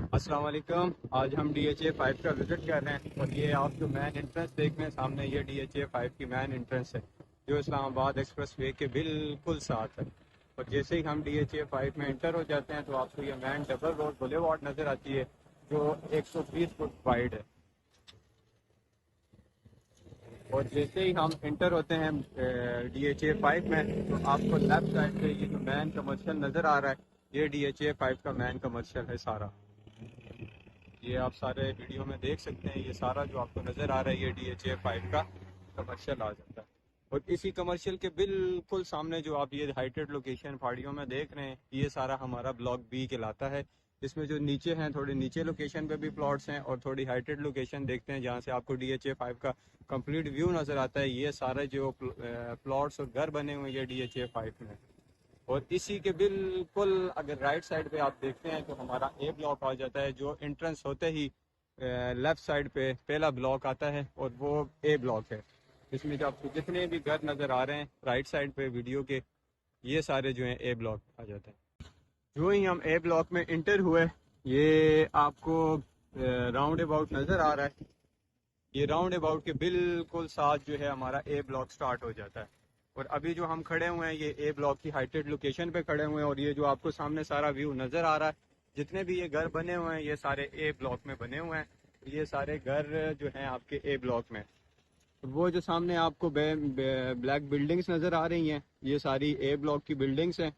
अस्सलाम वालेकुम। आज हम DHA 5 का विज़िट कर रहे हैं और ये आप जो मेन एंट्रेंस देख रहे हैं सामने, ये DHA 5 की मेन एंट्रेंस है जो इस्लामाबाद एक्सप्रेस वे के बिल्कुल साथ है। और जैसे ही हम DHA 5 में इंटर हो जाते हैं तो आपको ये मेन डबल रोड बुलेवार्ड नज़र आती है जो 120 फुट वाइड है। और जैसे ही हम इंटर होते हैं DHA 5 में तो आपको लेफ्ट साइड पे ये जो मेन कमर्शियल नज़र आ रहा है, ये DHA 5 का मेन कमर्शियल है सारा। ये आप सारे वीडियो में देख सकते हैं, ये सारा जो आपको नज़र आ रहा है ये DHA 5 का कमर्शियल आ जाता है। और इसी कमर्शियल के बिल्कुल सामने जो आप ये हाइटेड लोकेशन पहाड़ियों में देख रहे हैं, ये सारा हमारा ब्लॉक बी कहलाता है। इसमें जो नीचे हैं, थोड़े नीचे लोकेशन पे भी प्लॉट्स हैं और थोड़ी हाइटेड लोकेशन देखते हैं जहाँ से आपको DHA 5 का कंप्लीट व्यू नज़र आता है। ये सारे जो प्लॉट्स और घर बने हुए हैं ये DHA 5 में। और इसी के बिल्कुल अगर राइट साइड पे आप देखते हैं तो हमारा ए ब्लॉक आ जाता है, जो एंट्रेंस होते ही लेफ्ट साइड पे पहला ब्लॉक आता है और वो ए ब्लॉक है। इसमें जो आपको जितने भी घर नज़र आ रहे हैं राइट साइड पे वीडियो के, ये सारे जो हैं ए ब्लॉक आ जाते हैं। जो ही हम ए ब्लॉक में इंटर हुए, ये आपको राउंड अबाउट नज़र आ रहा है। ये राउंड अबाउट के बिल्कुल साथ जो है हमारा ए ब्लॉक स्टार्ट हो जाता है। और अभी जो हम खड़े हुए हैं ये ए ब्लॉक की हाइटेड लोकेशन पे खड़े हुए हैं और ये जो आपको सामने सारा व्यू नज़र आ रहा है, जितने भी ये घर बने हुए हैं ये सारे ए ब्लॉक में बने हुए हैं। ये सारे घर जो हैं आपके ए ब्लॉक में। वो जो सामने आपको ब्लैक बिल्डिंग्स नज़र आ रही हैं, ये सारी ए ब्लॉक की बिल्डिंग्स हैं।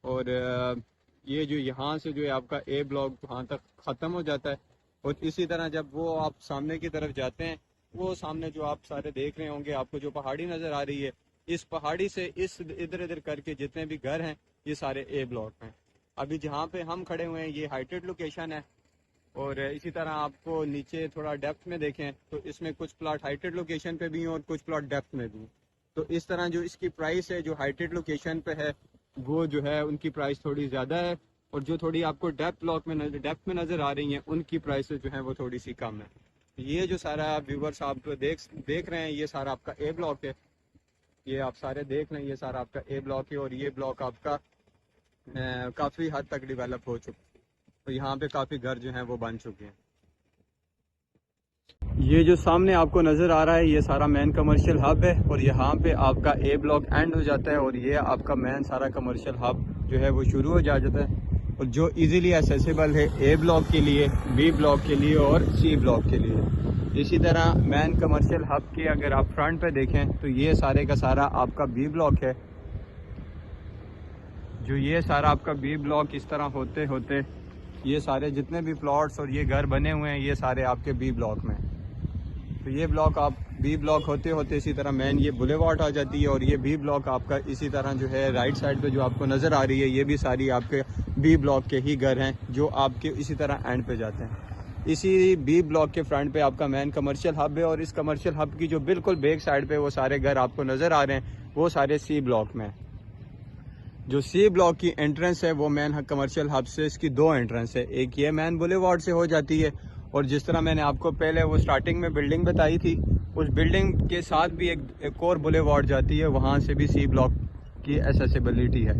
और ये जो यहाँ से जो है आपका ए ब्लॉक वहाँ तक ख़त्म हो जाता है। और इसी तरह जब वो आप सामने की तरफ जाते हैं, वो सामने जो आप सारे देख रहे होंगे, आपको जो पहाड़ी नज़र आ रही है, इस पहाड़ी से इस इधर इधर करके जितने भी घर हैं ये सारे ए ब्लॉक हैं। अभी जहाँ पे हम खड़े हुए हैं ये हाइटेड लोकेशन है। और इसी तरह आपको नीचे थोड़ा डेप्थ में देखें तो इसमें कुछ प्लॉट हाइटेड लोकेशन पे भी हैं और कुछ प्लॉट डेप्थ में भी हैं। तो इस तरह जो इसकी प्राइस है जो हाइटेड लोकेशन पे है वो जो है उनकी प्राइस थोड़ी ज़्यादा है, और जो थोड़ी आपको डेप्थ में नज़र आ रही हैं उनकी प्राइस जो है वो थोड़ी सी कम है। ये जो सारा व्यूवर्स आप देख रहे हैं ये सारा आपका ए ब्लॉक है। ये आप सारे देख लें, ये सारा आपका ए ब्लॉक है और ये ब्लॉक आपका काफ़ी हद तक डेवलप हो चुका है। तो यहाँ पे काफ़ी घर जो हैं वो बन चुके हैं। ये जो सामने आपको नज़र आ रहा है ये सारा मेन कमर्शियल हब है और यहाँ पे आपका ए ब्लॉक एंड हो जाता है और ये आपका मेन सारा कमर्शियल हब जो है वो शुरू हो जाता है। और जो इजीली एक्सेसिबल है ए ब्लॉक के लिए, बी ब्लॉक के लिए और सी ब्लॉक के लिए। इसी तरह मेन कमर्शियल हब के अगर आप फ्रंट पे देखें तो ये सारे का सारा आपका बी ब्लॉक है। जो ये सारा आपका बी ब्लॉक इस तरह होते होते ये सारे जितने भी प्लॉट्स और ये घर बने हुए हैं ये सारे आपके बी ब्लॉक में। तो ये ब्लॉक आप बी ब्लॉक होते होते इसी तरह मेन ये बुलेवार्ड आ जाती है और ये बी ब्लॉक आपका इसी तरह जो है राइट साइड पे जो आपको नज़र आ रही है ये भी सारी आपके बी ब्लॉक के ही घर हैं जो आपके इसी तरह एंड पे जाते हैं। इसी बी ब्लॉक के फ्रंट पे आपका मेन कमर्शियल हब है और इस कमर्शियल हब की जो बिल्कुल बैक साइड पे वो सारे घर आपको नज़र आ रहे हैं वो सारे सी ब्लॉक में। जो सी ब्लॉक की एंट्रेंस है वो मेन कमर्शियल हब से इसकी दो एंट्रेंस है, एक ये मेन बुलेवार्ड से हो जाती है और जिस तरह मैंने आपको पहले वो स्टार्टिंग में बिल्डिंग बताई थी उस बिल्डिंग के साथ भी एक और बुलेवार्ड जाती है, वहाँ से भी सी ब्लॉक की एक्सेसिबिलिटी है।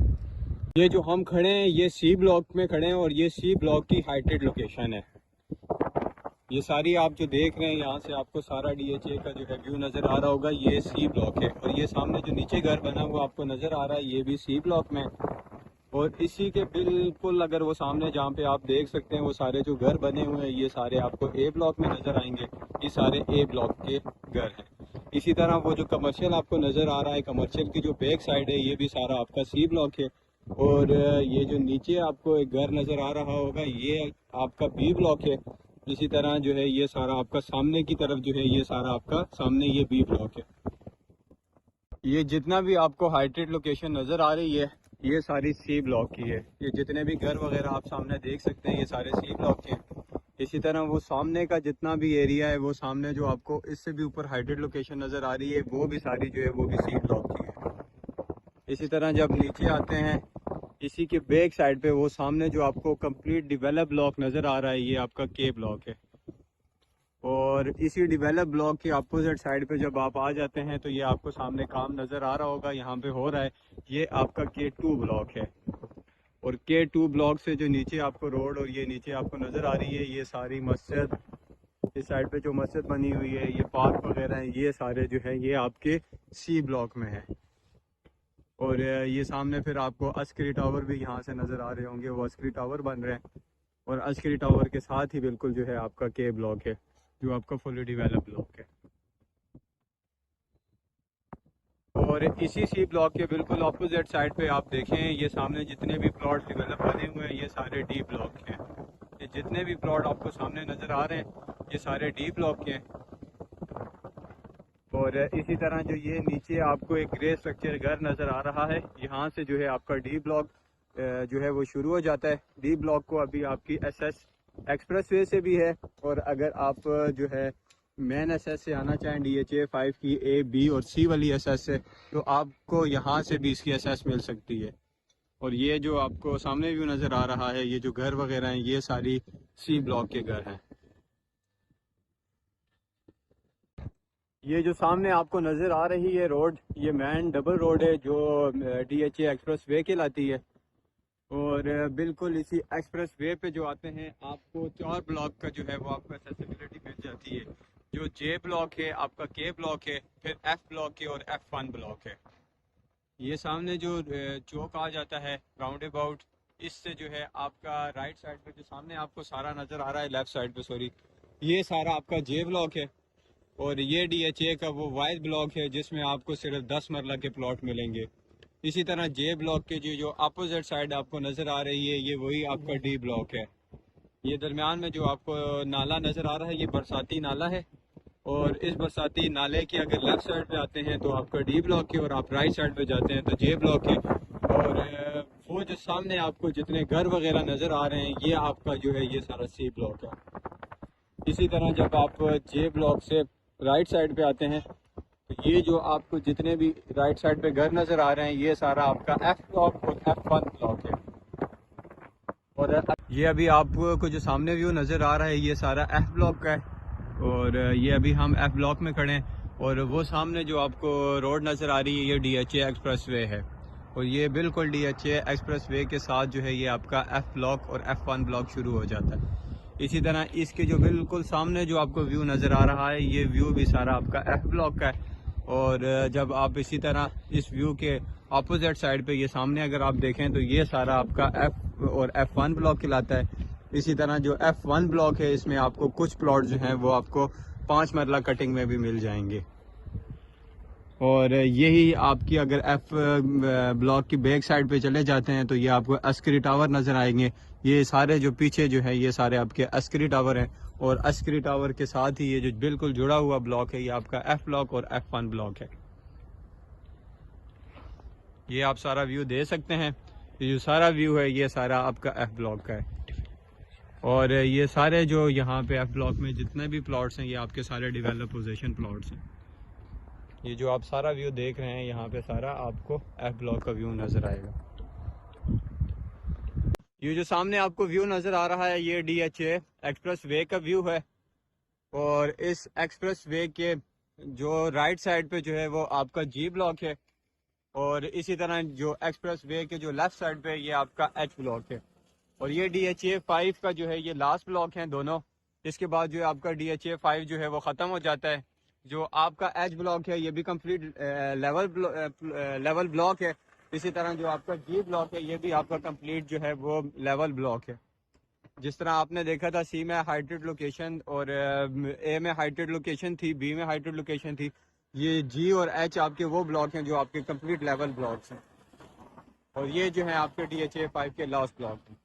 ये जो हम खड़े हैं ये सी ब्लॉक में खड़े हैं और ये सी ब्लॉक की हाइटेड लोकेशन है। ये सारी आप जो देख रहे हैं यहाँ से आपको सारा DHA का जो है व्यू नज़र आ रहा होगा, ये सी ब्लॉक है। और ये सामने जो नीचे घर बना हुआ आपको नज़र आ रहा है ये भी सी ब्लॉक में। और इसी के बिल्कुल अगर वो सामने जहाँ पे आप देख सकते हैं वो सारे जो घर बने हुए हैं ये सारे आपको ए ब्लॉक में नज़र आएंगे, ये सारे ए ब्लॉक के घर हैं। इसी तरह वो जो कमर्शियल आपको नज़र आ रहा है, कमर्शियल की जो बैक साइड है ये भी सारा आपका सी ब्लॉक है। और ये जो नीचे आपको एक घर नज़र आ रहा होगा ये आपका बी ब्लॉक है। इसी तरह जो है ये सारा आपका सामने की तरफ जो है ये सारा आपका सामने ये बी ब्लॉक है। ये जितना भी आपको हाइटेड लोकेशन नज़र आ रही है ये सारी सी ब्लॉक की है। ये जितने भी घर वगैरह आप सामने देख सकते हैं ये सारे सी ब्लॉक के हैं। इसी तरह वो सामने का जितना भी एरिया है वो सामने जो आपको इससे भी ऊपर हाइटेड लोकेशन नज़र आ रही है वो भी सारी जो है वो भी सी ब्लॉक की है। इसी तरह जब नीचे आते हैं इसी के बैक साइड पे वो सामने जो आपको कंप्लीट डेवलप ब्लॉक नज़र आ रहा है ये आपका के ब्लॉक है। और इसी डेवलप ब्लॉक के अपोजिट साइड पे जब आप आ जाते हैं तो ये आपको सामने काम नज़र आ रहा होगा यहाँ पे हो रहा है, ये आपका K2 ब्लॉक है। और K2 ब्लॉक से जो नीचे आपको रोड और ये नीचे आपको नज़र आ रही है, ये सारी मस्जिद, इस साइड पे जो मस्जिद बनी हुई है, ये पार्क वगैरह हैं, ये सारे जो है ये आपके C ब्लॉक में है। और ये सामने फिर आपको अस्करी टावर भी यहाँ से नज़र आ रहे होंगे, वो अस्करी टावर बन रहे हैं। और अस्करी टावर के साथ ही बिल्कुल जो है आपका K ब्लॉक है, जो आपका फुली डेवलप ब्लॉक है। और इसी C ब्लॉक के बिल्कुल अपोजिट साइड पे आप देखें, ये सामने जितने भी प्लॉट डेवलप बने हुए हैं, ये सारे D ब्लॉक के हैं। ये जितने भी प्लॉट आपको सामने नज़र आ रहे हैं, ये सारे D ब्लॉक के हैं। और इसी तरह जो ये नीचे आपको एक ग्रे स्ट्रक्चर घर नज़र आ रहा है, यहाँ से जो है आपका D ब्लॉक जो है वो शुरू हो जाता है। D ब्लॉक को अभी आपकी SS एक्सप्रेसवे से भी है, और अगर आप जो है मेन SS से आना चाहें DHA 5 की A, B और C वाली SS से, तो आपको यहाँ से भी इसकी SS मिल सकती है। और ये जो आपको सामने व्यू नज़र आ रहा है, ये जो घर वगैरह हैं, ये सारी C ब्लॉक के घर हैं। ये जो सामने आपको नज़र आ रही है रोड, ये मेन डबल रोड है जो DHA एक्सप्रेस वे कहलाती है। और बिल्कुल इसी एक्सप्रेस वे पे जो आते हैं, आपको 4 ब्लॉक का जो है वो आपको एक्सेसिबिलिटी मिल जाती है। जो J ब्लॉक है, आपका K ब्लॉक है, फिर F ब्लॉक है और F1 ब्लॉक है। ये सामने जो चौक आ जाता है राउंड अबाउट, इससे जो है आपका राइट साइड पे जो सामने आपको सारा नज़र आ रहा है, लेफ्ट साइड पे सॉरी, ये सारा आपका J ब्लॉक है। और ये DHA का वो वाइड ब्लॉक है जिसमें आपको सिर्फ 10 मरला के प्लॉट मिलेंगे। इसी तरह J ब्लॉक के जो अपोजिट साइड आपको नज़र आ रही है, ये वही आपका D ब्लॉक है। ये दरमियान में जो आपको नाला नज़र आ रहा है, ये बरसाती नाला है। और इस बरसाती नाले के अगर लेफ्ट साइड पे आते हैं तो आपका D ब्लॉक है, और आप राइट साइड पे जाते हैं तो J ब्लॉक है। और वो जो सामने आपको जितने घर वगैरह नज़र आ रहे हैं, ये आपका जो है ये सारा C ब्लॉक है। इसी तरह जब आप J ब्लॉक से राइट साइड पे आते हैं, तो ये जो आपको जितने भी राइट साइड पे घर नज़र आ रहे हैं, ये सारा आपका F ब्लॉक और F1 ब्लॉक है। और ये अभी आपको जो सामने व्यू नज़र आ रहा है, ये सारा F ब्लॉक का है। और ये अभी हम F ब्लॉक में खड़े हैं, और वो सामने जो आपको रोड नज़र आ रही है, ये DHA एक्सप्रेस वे है। और ये बिल्कुल DHA एक्सप्रेस वे के साथ जो है ये आपका F ब्लॉक और F1 ब्लॉक शुरू हो जाता है। इसी तरह इसके जो बिल्कुल सामने जो आपको व्यू नज़र आ रहा है, ये व्यू भी सारा आपका F ब्लॉक का है। और जब आप इसी तरह इस व्यू के अपोजिट साइड पे ये सामने अगर आप देखें, तो ये सारा आपका F और F1 ब्लॉक कहलाता है। इसी तरह जो F1 ब्लॉक है, इसमें आपको कुछ प्लॉट जो हैं वो आपको 5 मरला कटिंग में भी मिल जाएंगे। और यही आपकी अगर F ब्लॉक की बैक साइड पे चले जाते हैं, तो ये आपको अस्करी टावर नज़र आएंगे। ये सारे जो पीछे जो है, ये सारे आपके अस्करी टावर हैं। और अस्करी टावर के साथ ही ये जो बिल्कुल जुड़ा हुआ ब्लॉक है, ये आपका F ब्लॉक और F1 ब्लॉक है। ये आप सारा व्यू दे सकते हैं। ये जो सारा व्यू है, ये सारा आपका F ब्लॉक का है। और ये सारे जो यहाँ पे F ब्लॉक में जितने भी प्लॉट्स हैं, ये आपके सारे डेवलप पोजीशन प्लॉट्स हैं। ये जो आप सारा व्यू देख रहे हैं, यहाँ पे सारा आपको F ब्लॉक का व्यू नज़र आएगा। ये जो सामने आपको व्यू नज़र आ रहा है, ये DHA एक्सप्रेस वे का व्यू है। और इस एक्सप्रेस वे के जो राइट साइड पे जो है वो आपका G ब्लॉक है। और इसी तरह जो एक्सप्रेस वे के जो लेफ्ट साइड पे ये आपका H ब्लॉक है। और ये DHA 5 का जो है ये लास्ट ब्लॉक है दोनों। इसके बाद जो आपका DHA 5 जो है वो ख़त्म हो जाता है। जो आपका H ब्लॉक है, ये भी कंप्लीट लेवल ब्लॉक है। इसी तरह जो आपका G ब्लॉक है, ये भी आपका कंप्लीट जो है वो लेवल ब्लॉक है। जिस तरह आपने देखा था C में हाइटेड लोकेशन और A में हाइटेड लोकेशन थी, B में हाइटेड लोकेशन थी, ये G और H आपके वो ब्लॉक हैं जो आपके कंप्लीट लेवल ब्लॉक्स हैं। और ये जो है आपके DHA 5 के लास्ट ब्लॉक हैं।